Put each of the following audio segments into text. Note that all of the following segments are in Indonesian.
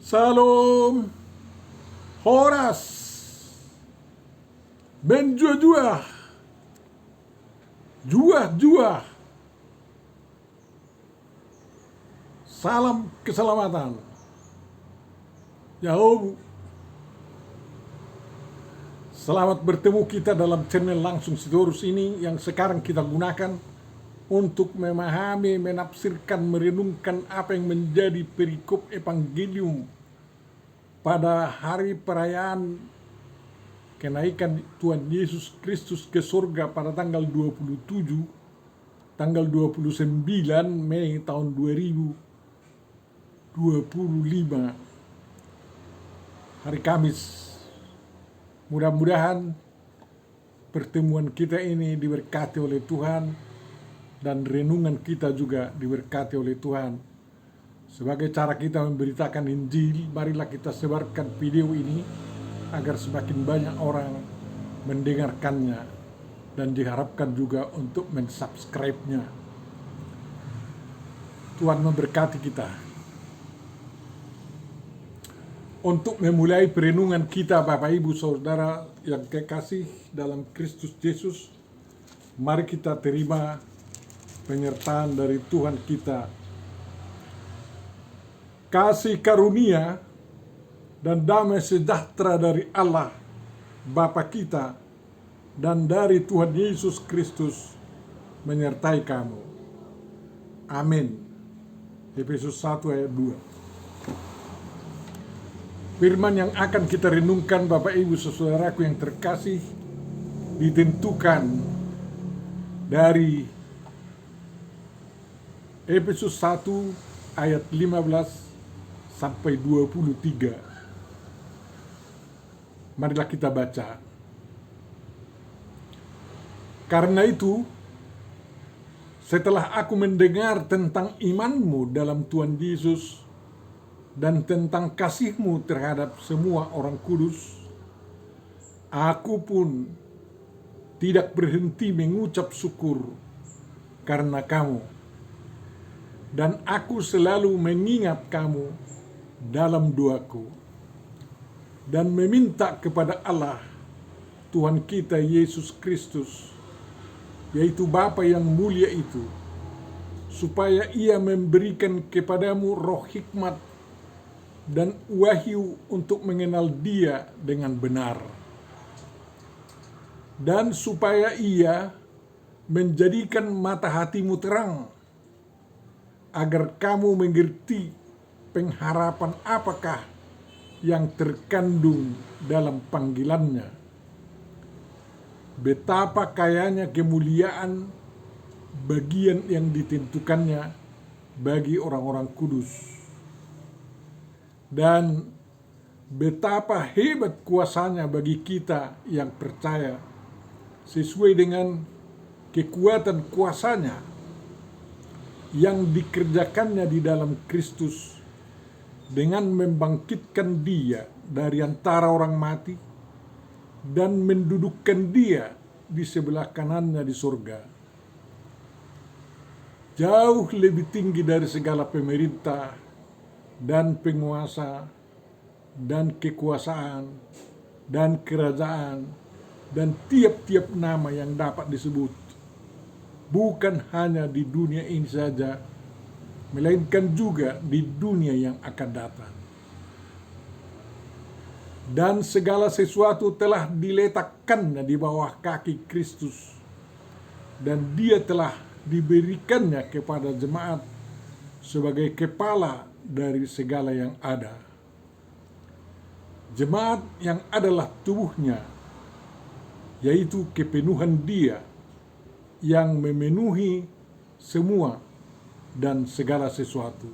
Salom, Horas, Benjua-jua, Jua-jua. Salam keselamatan. Yahoo. Selamat bertemu kita dalam channel Langsung Sitorus ini yang sekarang kita gunakan untuk memahami, menafsirkan, merenungkan apa yang menjadi perikop evangelium pada hari perayaan kenaikan Tuhan Yesus Kristus ke surga pada tanggal 27, tanggal 29 Mei tahun 2025, hari Kamis. Mudah-mudahan pertemuan kita ini diberkati oleh Tuhan dan renungan kita juga diberkati oleh Tuhan. Sebagai cara kita memberitakan Injil, marilah kita sebarkan video ini agar semakin banyak orang mendengarkannya dan diharapkan juga untuk mensubscribe-nya. Tuhan memberkati kita. Untuk memulai perenungan kita, Bapak Ibu Saudara yang kekasih dalam Kristus Yesus, mari kita terima penyertaan dari Tuhan kita. Kasih karunia dan damai sejahtera dari Allah Bapa kita dan dari Tuhan Yesus Kristus menyertai kamu. Amin. Efesus 1 ayat 2. Firman yang akan kita renungkan, Bapak Ibu Saudaraku yang terkasih, ditentukan dari Efesus 1 ayat 15 sampai 23. Marilah kita baca. Karena itu, setelah aku mendengar tentang imanmu dalam Tuhan Yesus dan tentang kasihmu terhadap semua orang kudus, aku pun tidak berhenti mengucap syukur karena kamu, dan aku selalu mengingat kamu dalam doaku dan meminta kepada Allah Tuhan kita Yesus Kristus, yaitu Bapa yang mulia itu, supaya Ia memberikan kepadamu roh hikmat dan wahyu untuk mengenal Dia dengan benar, dan supaya Ia menjadikan mata hatimu terang, agar kamu mengerti pengharapan apakah yang terkandung dalam panggilannya, betapa kayanya kemuliaan bagian yang ditentukannya bagi orang-orang kudus, dan betapa hebat kuasanya bagi kita yang percaya, sesuai dengan kekuatan kuasanya yang dikerjakannya di dalam Kristus dengan membangkitkan Dia dari antara orang mati dan mendudukkan Dia di sebelah kanannya di surga, jauh lebih tinggi dari segala pemerintah dan penguasa dan kekuasaan dan kerajaan dan tiap-tiap nama yang dapat disebut, bukan hanya di dunia ini saja, melainkan juga di dunia yang akan datang. Dan segala sesuatu telah diletakkannya di bawah kaki Kristus, dan Dia telah diberikannya kepada jemaat sebagai kepala dari segala yang ada. Jemaat yang adalah tubuhnya, yaitu kepenuhan Dia yang memenuhi semua dan segala sesuatu.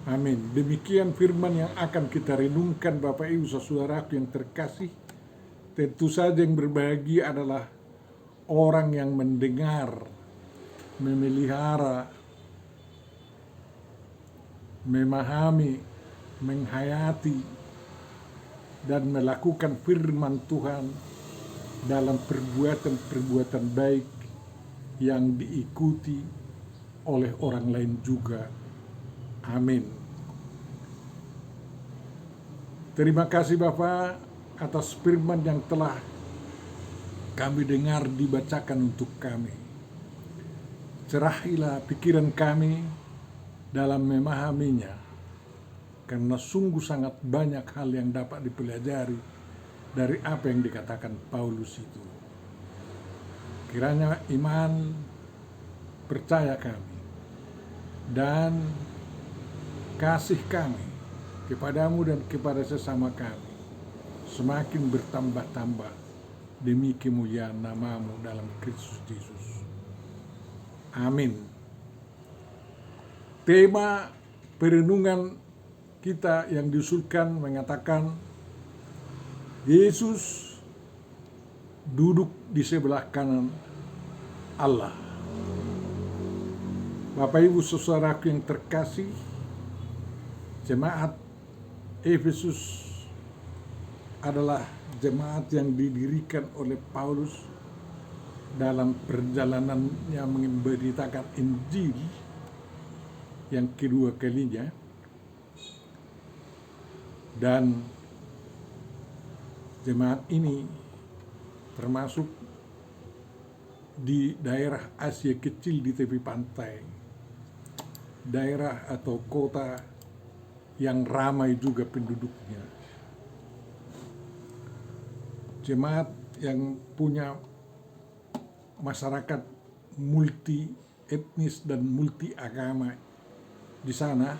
Amin. Demikian firman yang akan kita renungkan, Bapak Ibu Saudaraku yang terkasih. Tentu saja yang berbahagia adalah orang yang mendengar, memelihara, memahami, menghayati, dan melakukan firman Tuhan dalam perbuatan-perbuatan baik yang diikuti oleh orang lain juga. Amin. Terima kasih Bapa atas firman yang telah kami dengar dibacakan untuk kami. Cerahilah pikiran kami dalam memahaminya, karena sungguh sangat banyak hal yang dapat dipelajari dari apa yang dikatakan Paulus itu. Kiranya iman percaya kami dan kasih kami kepadamu dan kepada sesama kami semakin bertambah-tambah demi kemuliaan namamu dalam Kristus Yesus. Amin. Tema perenungan kita yang diusulkan mengatakan Yesus duduk di sebelah kanan Allah. Bapak Ibu saudaraku yang terkasih, jemaat Efesus adalah jemaat yang didirikan oleh Paulus dalam perjalanannya memberitakan Injil yang kedua kalinya, dan jemaat ini termasuk di daerah Asia kecil di tepi pantai, daerah atau kota yang ramai juga penduduknya. Jemaat yang punya masyarakat multi etnis dan multi agama di sana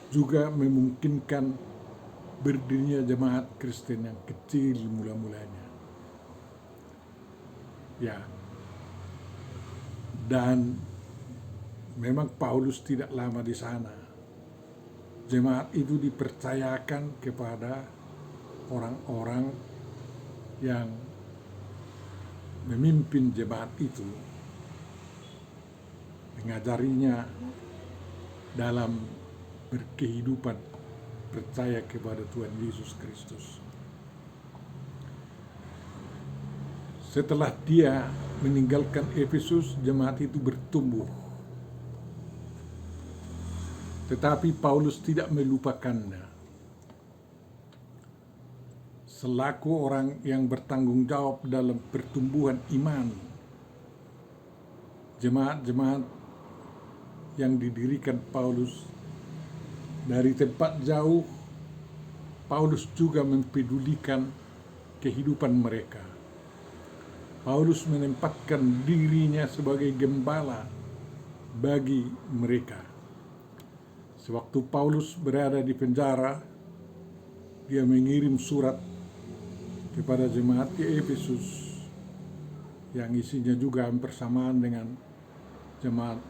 juga memungkinkan berdirinya jemaat Kristen yang kecil mula-mulanya. Ya. Dan memang Paulus tidak lama di sana. Jemaat itu dipercayakan kepada orang-orang yang memimpin jemaat itu, mengajarinya dalam berkehidupan percaya kepada Tuhan Yesus Kristus. Setelah dia meninggalkan Efesus, jemaat itu bertumbuh. Tetapi Paulus tidak melupakannya. Selaku orang yang bertanggung jawab dalam pertumbuhan iman, jemaat-jemaat yang didirikan Paulus dari tempat jauh, Paulus juga mempedulikan kehidupan mereka. Paulus menempatkan dirinya sebagai gembala bagi mereka. Sewaktu Paulus berada di penjara, dia mengirim surat kepada jemaat di Efesus yang isinya juga bersamaan dengan jemaat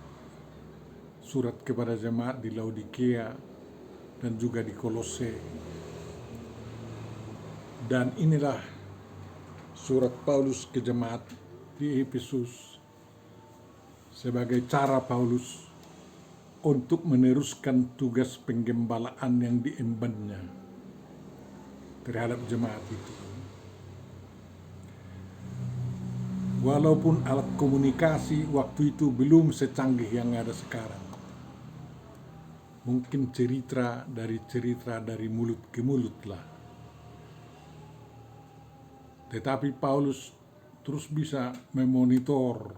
surat kepada jemaat di Laodikia dan juga di Kolose. Dan inilah surat Paulus ke jemaat di Efesus sebagai cara Paulus untuk meneruskan tugas penggembalaan yang diembannya terhadap jemaat itu. Walaupun alat komunikasi waktu itu belum secanggih yang ada sekarang, mungkin cerita dari mulut ke mulut lah. Tetapi Paulus terus bisa memonitor,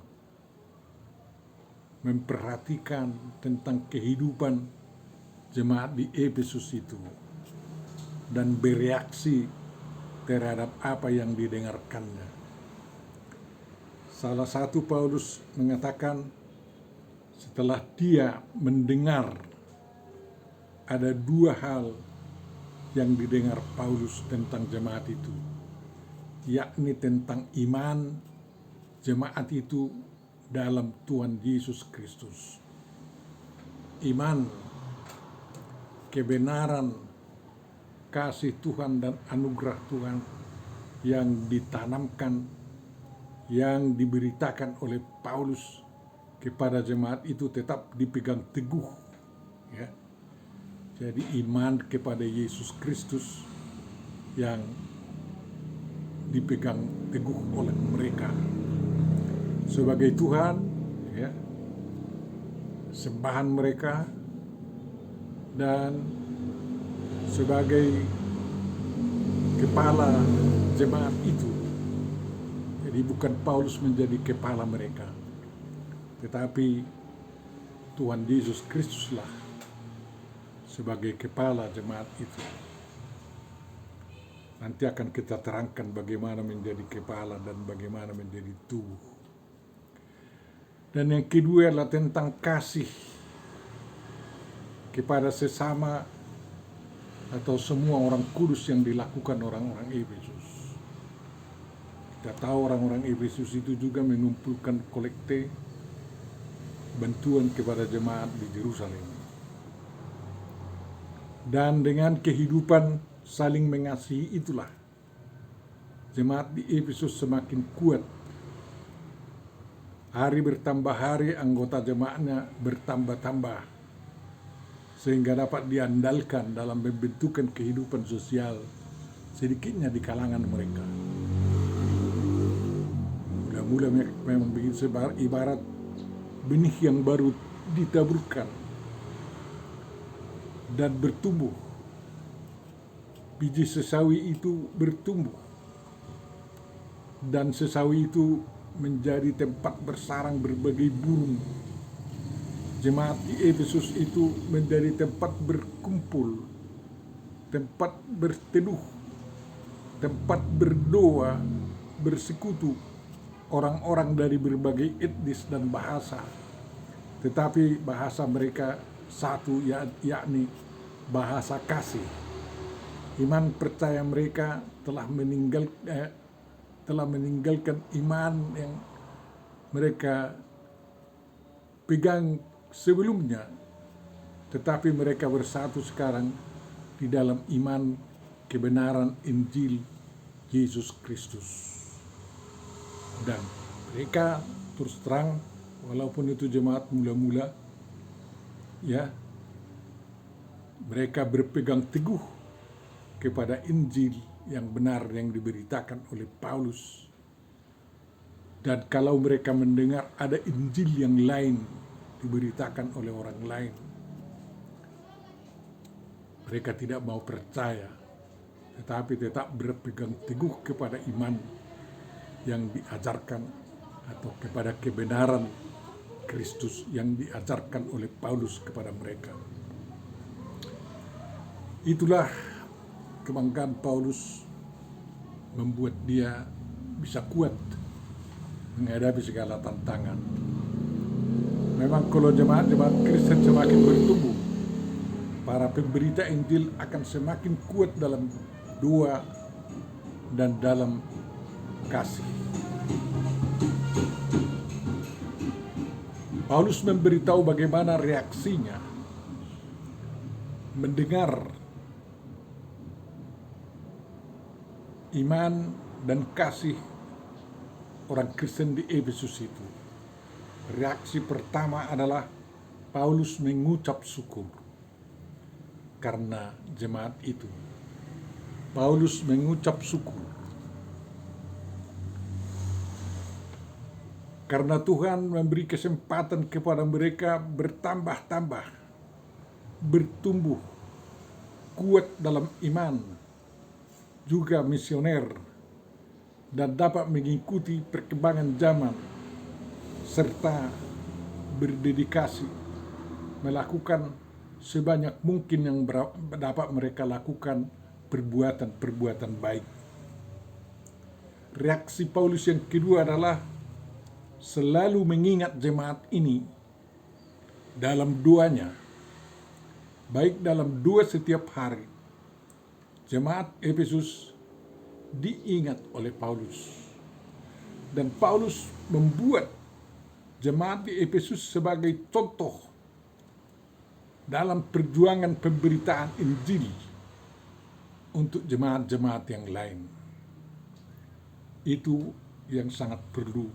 memperhatikan tentang kehidupan jemaat di Efesus itu dan bereaksi terhadap apa yang didengarkannya. Salah satu Paulus mengatakan setelah dia mendengar ada dua hal yang didengar Paulus tentang jemaat itu, yakni tentang iman jemaat itu dalam Tuhan Yesus Kristus. Iman, kebenaran, kasih Tuhan dan anugerah Tuhan yang ditanamkan, yang diberitakan oleh Paulus kepada jemaat itu tetap dipegang teguh. Ya. Jadi iman kepada Yesus Kristus yang dipegang teguh oleh mereka sebagai Tuhan, ya, sembahan mereka, dan sebagai kepala jemaat itu. Jadi bukan Paulus menjadi kepala mereka, tetapi Tuhan Yesus Kristuslah sebagai kepala jemaat itu. Nanti akan kita terangkan bagaimana menjadi kepala dan bagaimana menjadi tubuh. Dan yang kedua adalah tentang kasih kepada sesama atau semua orang kudus yang dilakukan orang-orang Efesus. Kita tahu orang-orang Efesus itu juga mengumpulkan kolekte bantuan kepada jemaat di Yerusalem. Dan dengan kehidupan saling mengasihi itulah jemaat di Efesus semakin kuat. Hari bertambah hari anggota jemaatnya bertambah-tambah, sehingga dapat diandalkan dalam membentukkan kehidupan sosial sedikitnya di kalangan mereka. Mula-mula memang begitu, ibarat benih yang baru ditaburkan dan bertumbuh. Biji sesawi itu bertumbuh, dan sesawi itu menjadi tempat bersarang berbagai burung. Jemaat di Efesus itu menjadi tempat berkumpul, tempat berteduh, tempat berdoa, bersekutu orang-orang dari berbagai etnis dan bahasa. Tetapi bahasa mereka satu, yakni bahasa kasih. Iman percaya mereka telah meninggalkan iman yang mereka pegang sebelumnya, tetapi mereka bersatu sekarang di dalam iman kebenaran Injil Yesus Kristus. Dan mereka terus terang, walaupun itu jemaat mula-mula, ya, mereka berpegang teguh kepada Injil yang benar yang diberitakan oleh Paulus. Dan kalau mereka mendengar ada Injil yang lain diberitakan oleh orang lain, mereka tidak mau percaya, tetapi tetap berpegang teguh kepada iman yang diajarkan atau kepada kebenaran Kristus yang diajarkan oleh Paulus kepada mereka. Itulah kebanggaan Paulus membuat dia bisa kuat menghadapi segala tantangan. Memang kalau jemaat-jemaat Kristen semakin bertumbuh, para pemberita Injil akan semakin kuat dalam doa dan dalam kasih. Paulus memberitahu bagaimana reaksinya mendengar iman dan kasih orang Kristen di Efesus itu. Reaksi pertama adalah Paulus mengucap syukur karena jemaat itu. Paulus mengucap syukur karena Tuhan memberi kesempatan kepada mereka bertambah-tambah, bertumbuh, kuat dalam iman, juga misioner, dan dapat mengikuti perkembangan zaman, serta berdedikasi melakukan sebanyak mungkin yang dapat mereka lakukan perbuatan-perbuatan baik. Reaksi Paulus yang kedua adalah selalu mengingat jemaat ini dalam doanya, baik dalam doa setiap hari. Jemaat Efesus diingat oleh Paulus, dan Paulus membuat jemaat di Efesus sebagai contoh dalam perjuangan pemberitaan Injil untuk jemaat-jemaat yang lain. Itu yang sangat perlu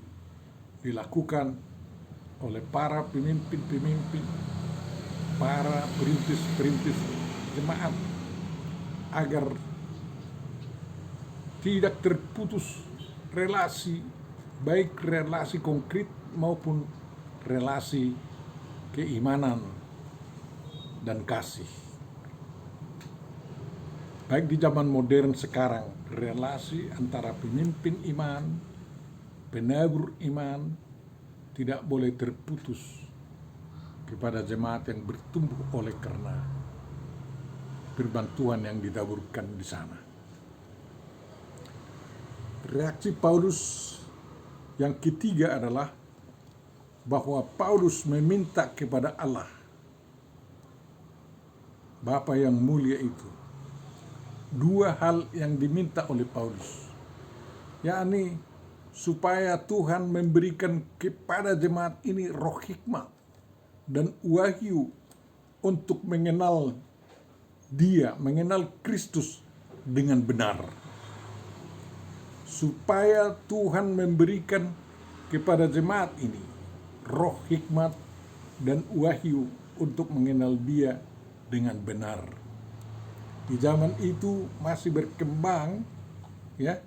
dilakukan oleh para pemimpin-pemimpin, para perintis-perintis jemaat, agar tidak terputus relasi, baik relasi konkret maupun relasi keimanan dan kasih. Baik di zaman modern sekarang, relasi antara pemimpin iman, penabur iman, tidak boleh terputus kepada jemaat yang bertumbuh oleh karena firman Tuhan yang ditaburkan di sana. Reaksi Paulus yang ketiga adalah bahwa Paulus meminta kepada Allah, Bapa yang mulia itu, dua hal yang diminta oleh Paulus, yakni supaya Tuhan memberikan kepada jemaat ini roh hikmat dan wahyu untuk mengenal Dia, mengenal Kristus dengan benar. Supaya Tuhan memberikan kepada jemaat ini roh hikmat dan wahyu untuk mengenal Dia dengan benar. Di zaman itu masih berkembang ya,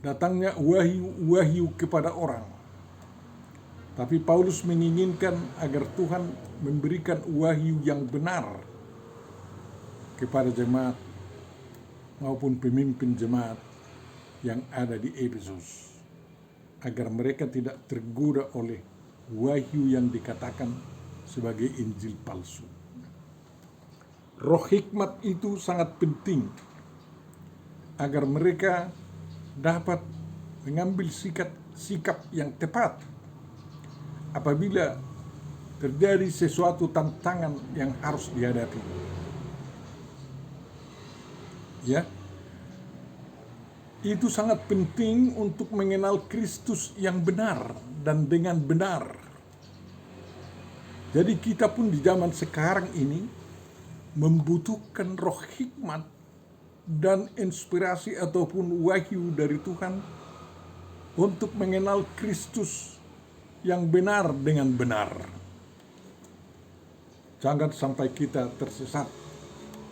datangnya wahyu kepada orang. Tapi Paulus menginginkan agar Tuhan memberikan wahyu yang benar kepada jemaat maupun pemimpin jemaat yang ada di Efesus, agar mereka tidak tergoda oleh wahyu yang dikatakan sebagai Injil palsu. Roh hikmat itu sangat penting agar mereka dapat mengambil sikap yang tepat apabila terjadi sesuatu tantangan yang harus dihadapi. Ya, itu sangat penting untuk mengenal Kristus yang benar dan dengan benar. Jadi kita pun di zaman sekarang ini membutuhkan roh hikmat dan inspirasi ataupun wahyu dari Tuhan untuk mengenal Kristus yang benar dengan benar. Jangan sampai kita tersesat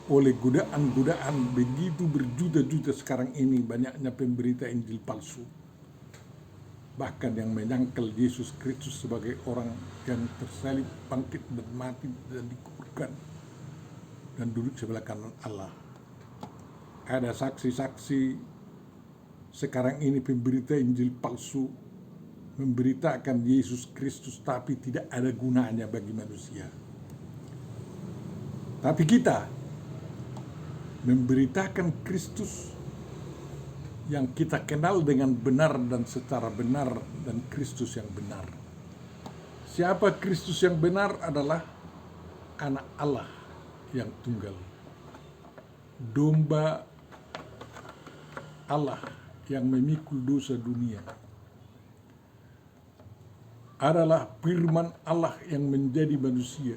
oleh godaan-godaan begitu berjuta-juta sekarang ini, banyaknya pemberita Injil palsu. Bahkan yang menyangkal Yesus Kristus sebagai orang yang tersalib, bangkit dan mati dan dikuburkan dan duduk sebelah kanan Allah. Ada saksi-saksi sekarang ini pemberita Injil palsu memberitakan Yesus Kristus tapi tidak ada gunanya bagi manusia. Tapi kita memberitakan Kristus yang kita kenal dengan benar dan secara benar, dan Kristus yang benar. Siapa Kristus yang benar? Adalah anak Allah yang tunggal, domba Allah yang memikul dosa dunia, adalah firman Allah yang menjadi manusia,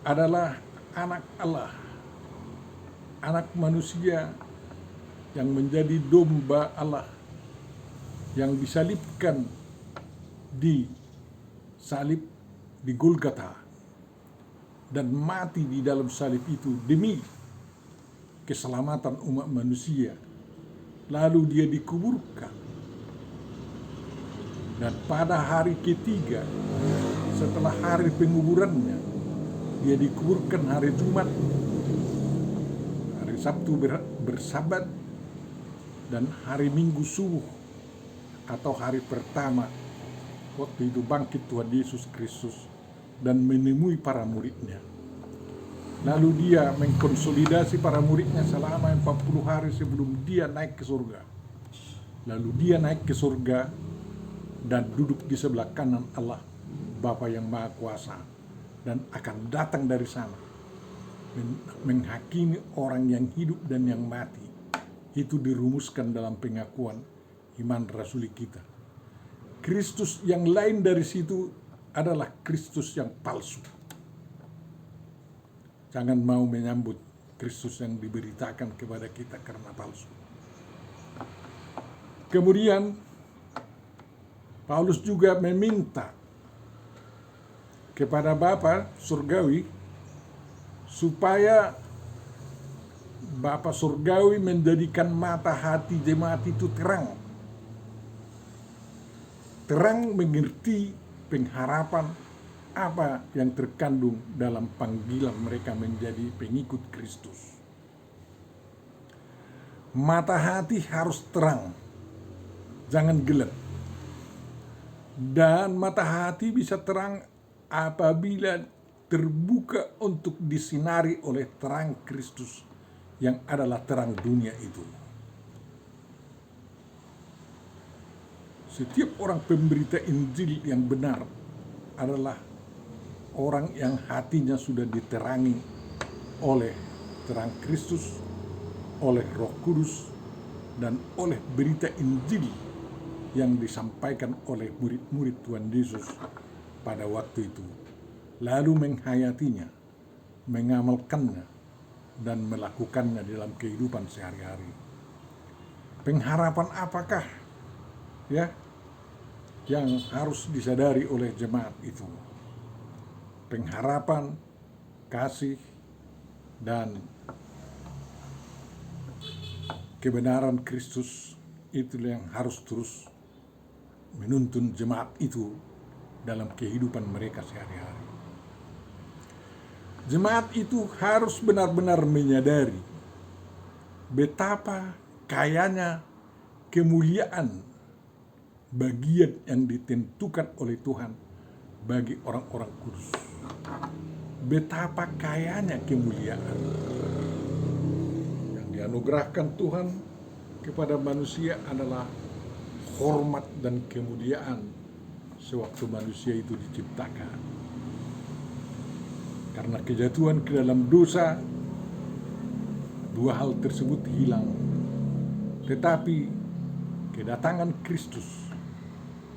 adalah anak Allah, anak manusia yang menjadi domba Allah yang disalibkan di salib di Golgota dan mati di dalam salib itu demi keselamatan umat manusia. Lalu dia dikuburkan, dan pada hari ketiga setelah hari penguburannya, dia dikuburkan hari Jumat, hari Sabtu bersabat, dan hari Minggu subuh atau hari pertama waktu itu bangkit Tuhan Yesus Kristus dan menemui para muridnya. Lalu dia mengkonsolidasi para muridnya selama 40 hari sebelum dia naik ke surga. Lalu dia naik ke surga dan duduk di sebelah kanan Allah, Bapa yang Maha Kuasa, dan akan datang dari sana menghakimi orang yang hidup dan yang mati. Itu dirumuskan dalam pengakuan iman rasuli kita. Kristus yang lain dari situ adalah Kristus yang palsu. Jangan mau menyambut Kristus yang diberitakan kepada kita karena palsu. Kemudian Paulus juga meminta kepada Bapa surgawi supaya Bapa surgawi menjadikan mata hati jemaat itu terang. Terang mengerti pengharapan apa yang terkandung dalam panggilan mereka menjadi pengikut Kristus. Mata hati harus terang, jangan gelap. Dan mata hati bisa terang apabila terbuka untuk disinari oleh terang Kristus yang adalah terang dunia itu. Setiap orang pemberita Injil yang benar adalah orang yang hatinya sudah diterangi oleh terang Kristus, oleh Roh Kudus, dan oleh berita Injil yang disampaikan oleh murid-murid Tuhan Yesus pada waktu itu, lalu menghayatinya, mengamalkannya, dan melakukannya dalam kehidupan sehari-hari. Pengharapan apakah yang harus disadari oleh jemaat itu? Pengharapan, kasih, dan kebenaran Kristus itu yang harus terus menuntun jemaat itu dalam kehidupan mereka sehari-hari. Jemaat itu harus benar-benar menyadari betapa kayanya kemuliaan bagian yang ditentukan oleh Tuhan bagi orang-orang kudus. Betapa kayanya kemuliaan yang dianugerahkan Tuhan kepada manusia adalah hormat dan kemuliaan sewaktu manusia itu diciptakan. Karena kejatuhan ke dalam dosa, dua hal tersebut hilang. Tetapi kedatangan Kristus,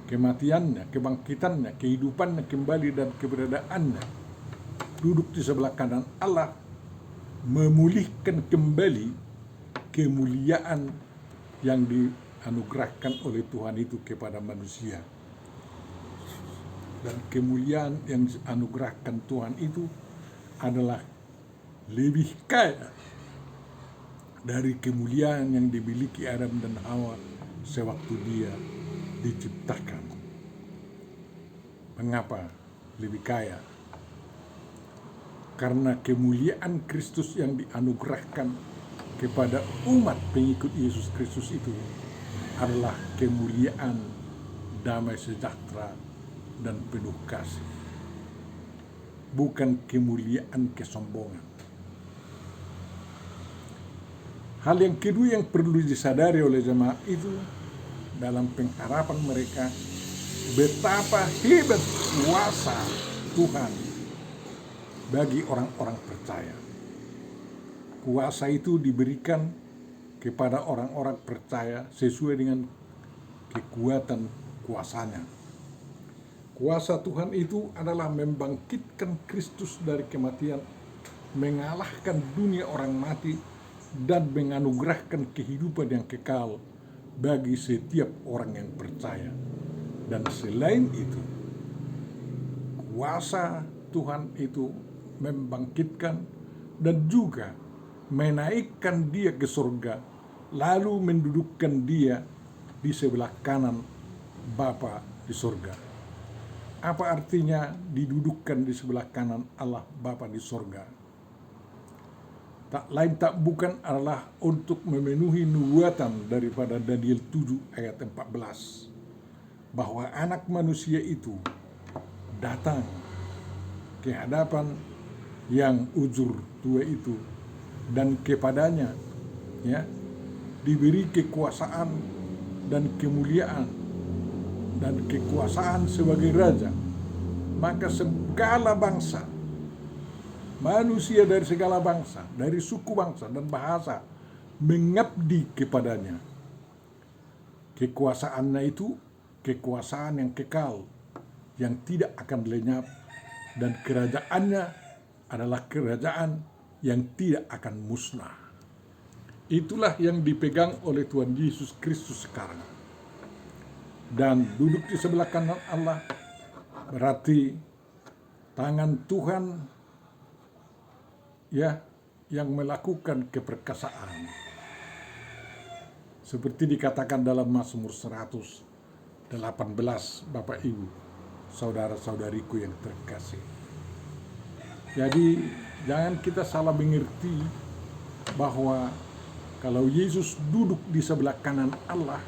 kematiannya, kebangkitannya, kehidupannya kembali dan keberadaannya duduk di sebelah kanan Allah memulihkan kembali kemuliaan yang dianugerahkan oleh Tuhan itu kepada manusia. Dan kemuliaan yang dianugerahkan Tuhan itu adalah lebih kaya dari kemuliaan yang dimiliki Adam dan Hawa sewaktu dia diciptakan. Mengapa lebih kaya? Karena kemuliaan Kristus yang dianugerahkan kepada umat pengikut Yesus Kristus itu adalah kemuliaan damai sejahtera dan penuh kasih, bukan kemuliaan kesombongan. Hal yang kedua yang perlu disadari oleh jemaat itu dalam pengharapan mereka, betapa hebat kuasa Tuhan bagi orang-orang percaya. Kuasa itu diberikan kepada orang-orang percaya sesuai dengan kekuatan kuasanya. Kuasa Tuhan itu adalah membangkitkan Kristus dari kematian, mengalahkan dunia orang mati, dan menganugerahkan kehidupan yang kekal bagi setiap orang yang percaya. Dan selain itu, kuasa Tuhan itu membangkitkan dan juga menaikkan dia ke surga, lalu mendudukkan dia di sebelah kanan Bapa di surga. Apa artinya didudukkan di sebelah kanan Allah Bapa di surga? Tak lain tak bukan adalah untuk memenuhi nubuatan daripada Daniel 7 ayat 14. Bahwa anak manusia itu datang ke hadapan yang ujur tua itu, dan kepadanya diberi kekuasaan dan kemuliaan dan kekuasaan sebagai raja. Maka segala bangsa, manusia dari segala bangsa, dari suku bangsa dan bahasa mengabdi kepadanya. Kekuasaannya itu kekuasaan yang kekal, yang tidak akan lenyap, dan kerajaannya adalah kerajaan yang tidak akan musnah. Itulah yang dipegang oleh Tuhan Yesus Kristus sekarang. Dan duduk di sebelah kanan Allah berarti tangan Tuhan yang melakukan keperkasaan. Seperti dikatakan dalam Mazmur 118 Bapak Ibu. saudara-saudariku yang terkasih. Jadi jangan kita salah mengerti bahwa kalau Yesus duduk di sebelah kanan Allah,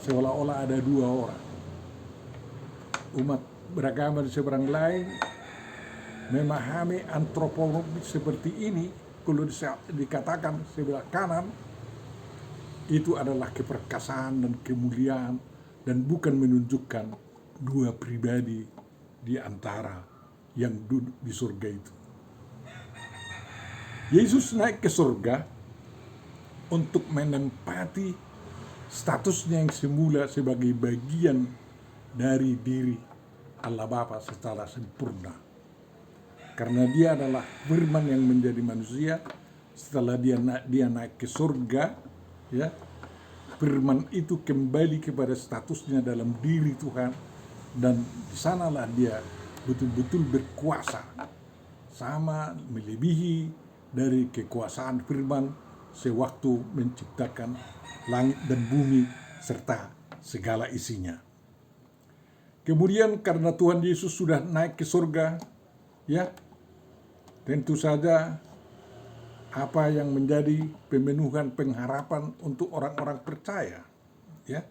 seolah-olah ada dua orang. Umat beragama di seberang lain memahami antropologi seperti ini, kalau dikatakan sebelah kanan, itu adalah keperkasaan dan kemuliaan, dan bukan menunjukkan dua pribadi di antara yang duduk di surga itu. Yesus naik ke surga untuk menempati statusnya yang semula sebagai bagian dari diri Allah Bapa secara sempurna. Karena dia adalah firman yang menjadi manusia, setelah dia naik ke surga, ya, firman itu kembali kepada statusnya dalam diri Tuhan, dan di sanalah dia betul-betul berkuasa, sama melebihi dari kekuasaan firman sewaktu menciptakan langit dan bumi serta segala isinya. Kemudian karena Tuhan Yesus sudah naik ke surga, ya, tentu saja apa yang menjadi pemenuhan pengharapan untuk orang-orang percaya, ya.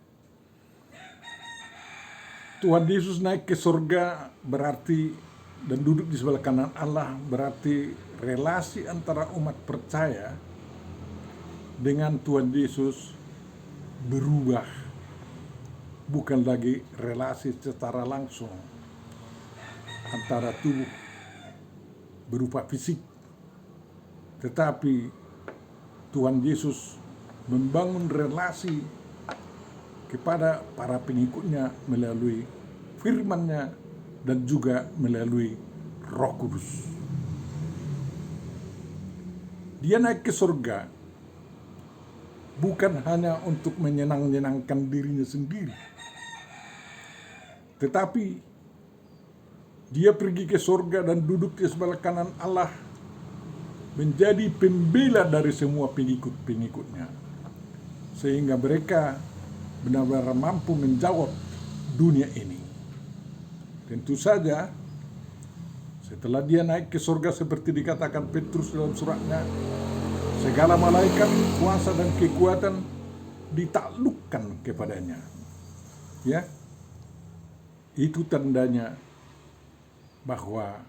Tuhan Yesus naik ke surga berarti, dan duduk di sebelah kanan Allah, berarti relasi antara umat percaya dengan Tuhan Yesus berubah, bukan lagi relasi secara langsung antara tubuh berupa fisik, tetapi Tuhan Yesus membangun relasi kepada para pengikutnya melalui firman-Nya dan juga melalui Roh Kudus. Dia naik ke surga bukan hanya untuk menyenangkan dirinya sendiri, tetapi dia pergi ke surga dan duduk di sebelah kanan Allah menjadi pembela dari semua pengikut-pengikutnya, sehingga mereka benar-benar mampu menjawab dunia ini. Tentu saja setelah dia naik ke surga seperti dikatakan Petrus dalam suratnya, segala malaikat, kuasa dan kekuatan ditaklukkan kepadanya. Ya, itu tandanya bahwa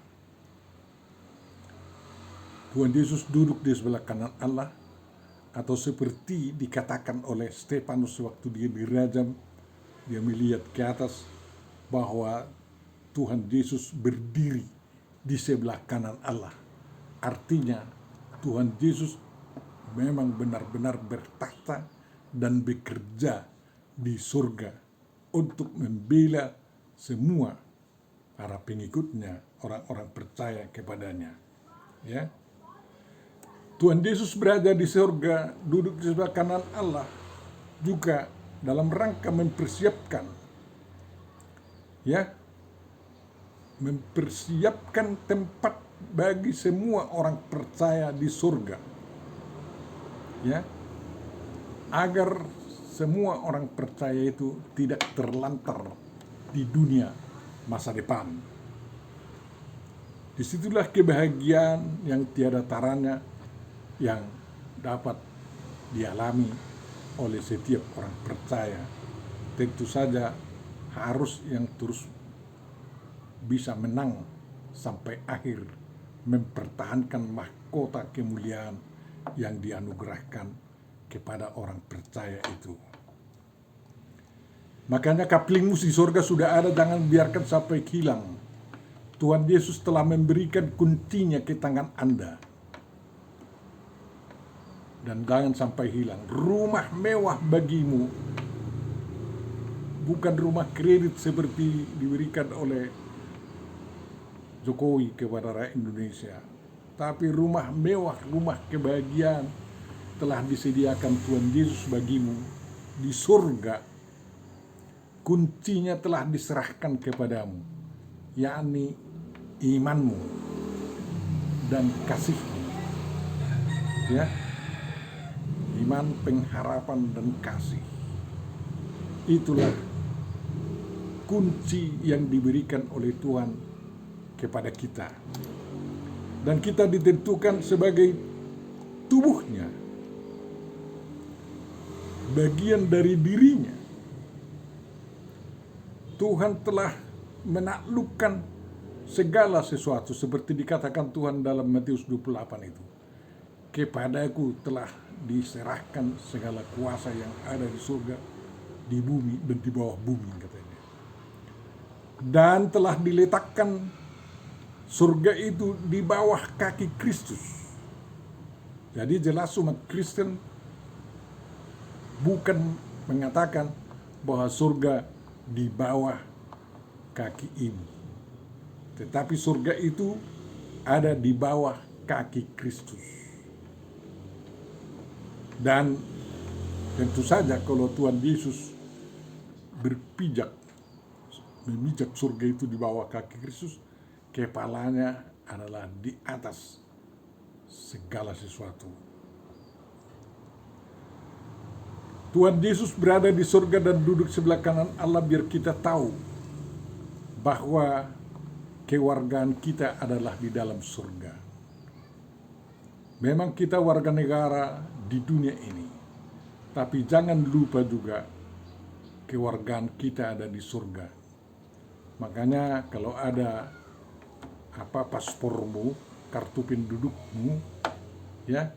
Tuhan Yesus duduk di sebelah kanan Allah, atau seperti dikatakan oleh Stefanus waktu dia dirajam, dia melihat ke atas bahwa Tuhan Yesus berdiri di sebelah kanan Allah. Artinya Tuhan Yesus memang benar-benar bertahta dan bekerja di surga untuk membela semua para pengikutnya, orang-orang percaya kepadanya. Ya, Tuhan Yesus berada di surga, duduk di sebelah kanan Allah, juga dalam rangka mempersiapkan, ya, mempersiapkan tempat bagi semua orang percaya di surga, ya, agar semua orang percaya itu tidak terlantar di dunia masa depan. Disitulah kebahagiaan yang tiada taranya yang dapat dialami oleh setiap orang percaya. Tentu saja harus yang terus bisa menang sampai akhir, mempertahankan mahkota kemuliaan yang dianugerahkan kepada orang percaya itu. Makanya kaplingmu di surga sudah ada, jangan biarkan sampai hilang. Tuhan Yesus telah memberikan kuncinya ke tangan Anda, dan jangan sampai hilang. Rumah mewah bagimu, bukan rumah kredit seperti diberikan oleh Jokowi kepada rakyat Indonesia, tapi rumah mewah, rumah kebahagiaan telah disediakan Tuhan Yesus bagimu di surga. Kuncinya telah diserahkan kepadamu, yakni imanmu dan kasihmu. Ya, iman, pengharapan dan kasih. Itulah kunci yang diberikan oleh Tuhan kepada kita. Dan kita ditentukan sebagai tubuhnya, bagian dari dirinya. Tuhan telah menaklukkan segala sesuatu seperti dikatakan Tuhan dalam Matius 28 itu. Kepadaku telah diserahkan segala kuasa yang ada di surga, di bumi dan di bawah bumi, katanya. Dan telah diletakkan surga itu di bawah kaki Kristus. Jadi jelas umat Kristen bukan mengatakan bahwa surga di bawah kaki ini, tetapi surga itu ada di bawah kaki Kristus. Dan tentu saja kalau Tuhan Yesus memijak surga itu di bawah kaki Kristus, kepalanya adalah di atas segala sesuatu. Tuhan Yesus berada di surga dan duduk sebelah kanan Allah biar kita tahu bahwa kewargaan kita adalah di dalam surga. Memang kita warga negara di dunia ini, tapi jangan lupa juga kewargaan kita ada di surga. Makanya kalau ada paspormu, kartu pendudukmu, ya,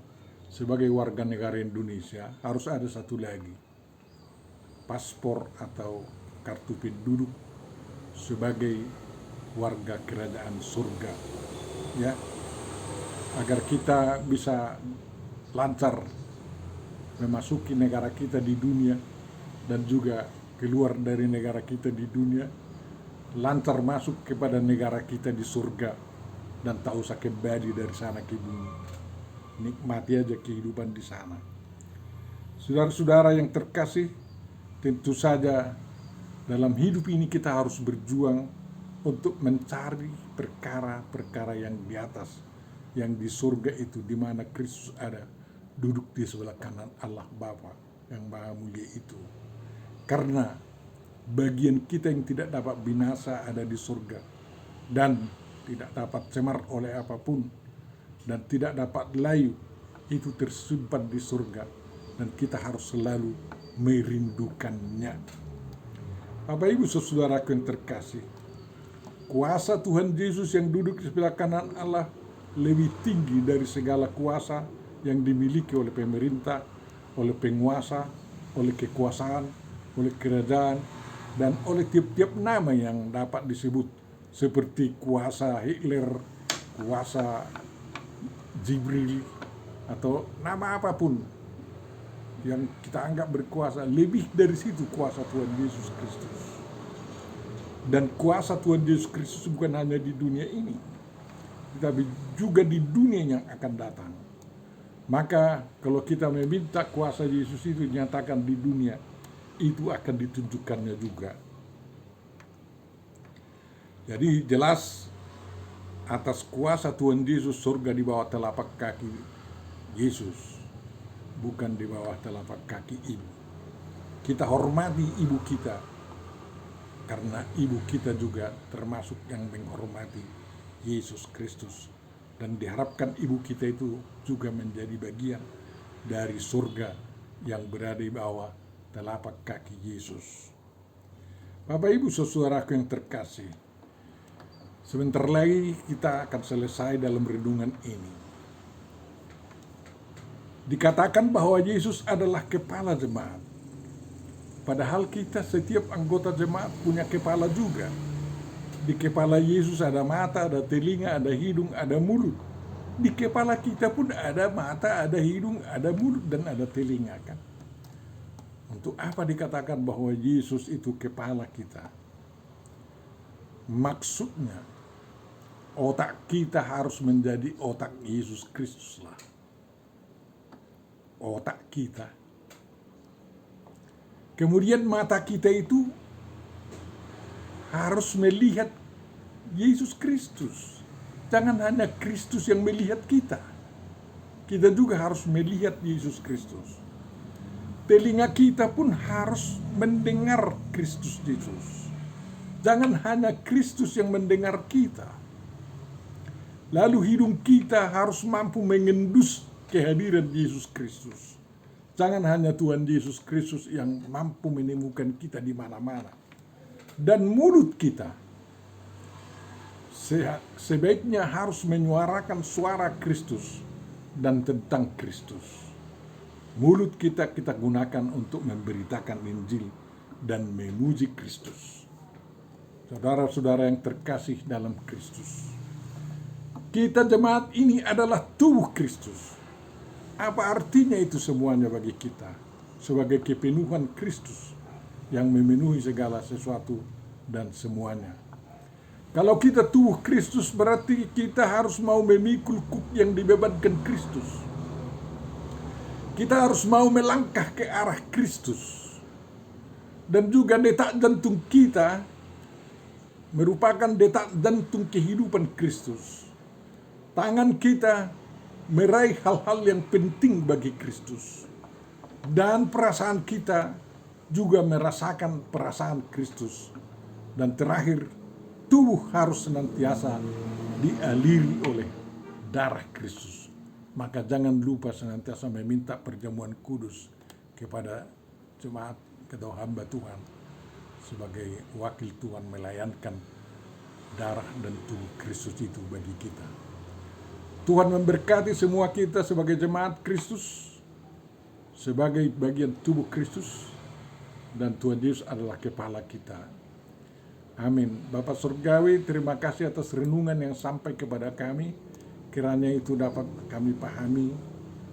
sebagai warga negara Indonesia harus ada satu lagi, paspor atau kartu penduduk sebagai warga kerajaan surga, ya, agar kita bisa lancar memasuki negara kita di dunia dan juga keluar dari negara kita di dunia, lancar masuk kepada negara kita di surga dan tak usah kembali dari sana ke bumi. Nikmati aja kehidupan di sana. Saudara-saudara yang terkasih, tentu saja dalam hidup ini kita harus berjuang untuk mencari perkara-perkara yang di atas, yang di surga itu, di mana Kristus ada, duduk di sebelah kanan Allah Bapa yang Maha Mulia itu. Karena bagian kita yang tidak dapat binasa ada di surga dan tidak dapat cemar oleh apapun dan tidak dapat layu, itu tersimpan di surga dan kita harus selalu merindukannya. Bapak Ibu saudaraku yang terkasih, kuasa Tuhan Yesus yang duduk di sebelah kanan Allah lebih tinggi dari segala kuasa yang dimiliki oleh pemerintah, oleh penguasa, oleh kekuasaan, oleh kerajaan, dan oleh tiap-tiap nama yang dapat disebut, seperti kuasa Hitler, kuasa Jibril, atau nama apapun yang kita anggap berkuasa. Lebih dari situ kuasa Tuhan Yesus Kristus. Dan kuasa Tuhan Yesus Kristus bukan hanya di dunia ini, tetapi juga di dunia yang akan datang. Maka kalau kita meminta kuasa Yesus itu dinyatakan di dunia, itu akan ditunjukkannya juga. Jadi jelas atas kuasa Tuhan Yesus, surga di bawah telapak kaki Yesus, bukan di bawah telapak kaki ibu. Kita hormati ibu kita, karena ibu kita juga termasuk yang menghormati Yesus Kristus. Dan diharapkan ibu kita itu juga menjadi bagian dari surga yang berada di bawah telapak kaki Yesus. Bapak Ibu saudaraku yang terkasih, sebentar lagi kita akan selesai dalam renungan ini. Dikatakan bahwa Yesus adalah kepala jemaat. Padahal kita setiap anggota jemaat punya kepala juga. Di kepala Yesus ada mata, ada telinga, ada hidung, ada mulut. Di kepala kita pun ada mata, ada hidung, ada mulut, dan ada telinga, kan? Untuk apa dikatakan bahwa Yesus itu kepala kita? Maksudnya, otak kita harus menjadi otak Yesus Kristus lah. Otak kita. Kemudian mata kita itu harus melihat Yesus Kristus. Jangan hanya Kristus yang melihat kita. Kita juga harus melihat Yesus Kristus. Telinga kita pun harus mendengar Kristus Yesus. Jangan hanya Kristus yang mendengar kita. Lalu hidung kita harus mampu mengendus kehadiran Yesus Kristus. Jangan hanya Tuhan Yesus Kristus yang mampu menemukan kita di mana-mana. Dan mulut kita sebaiknya harus menyuarakan suara Kristus dan tentang Kristus. Mulut kita gunakan untuk memberitakan Injil dan memuji Kristus. Saudara-saudara yang terkasih dalam Kristus, kita jemaat ini adalah tubuh Kristus. Apa artinya itu semuanya bagi kita? Sebagai kepenuhan Kristus yang memenuhi segala sesuatu dan semuanya. Kalau kita tubuh Kristus, berarti kita harus mau memikul kuk yang dibebankan Kristus. Kita harus mau melangkah ke arah Kristus. Dan juga detak jantung kita merupakan detak jantung kehidupan Kristus. Tangan kita meraih hal-hal yang penting bagi Kristus. Dan perasaan kita juga merasakan perasaan Kristus. Dan terakhir, tubuh harus senantiasa dialiri oleh darah Kristus. Maka jangan lupa senantiasa meminta perjamuan kudus kepada jemaat atau hamba Tuhan sebagai wakil Tuhan melayankan darah dan tubuh Kristus itu bagi kita. Tuhan memberkati semua kita sebagai jemaat Kristus, sebagai bagian tubuh Kristus, dan Tuhan Yesus adalah kepala kita. Amin. Bapa Surgawi, terima kasih atas renungan yang sampai kepada kami. Kiranya itu dapat kami pahami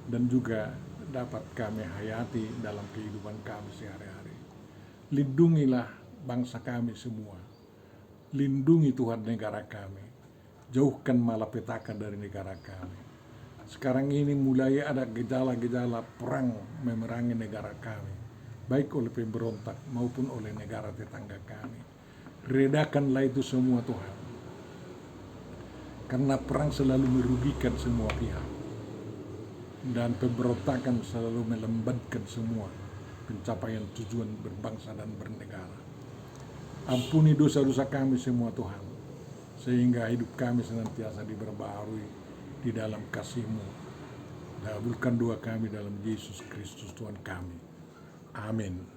dan juga dapat kami hayati dalam kehidupan kami sehari-hari. Lindungilah bangsa kami semua. Lindungi Tuhan negara kami. Jauhkan malapetaka dari negara kami. Sekarang ini mulai ada gejala-gejala perang memerangi negara kami, baik oleh pemberontak maupun oleh negara tetangga kami. Redakanlah itu semua Tuhan. Karena perang selalu merugikan semua pihak. Dan pemberontakan selalu melambatkan semua pencapaian tujuan berbangsa dan bernegara. Ampuni dosa-dosa kami semua Tuhan, sehingga hidup kami senantiasa diperbaharui di dalam kasih-Mu. Kabulkan doa kami dalam Yesus Kristus Tuhan kami. Amin.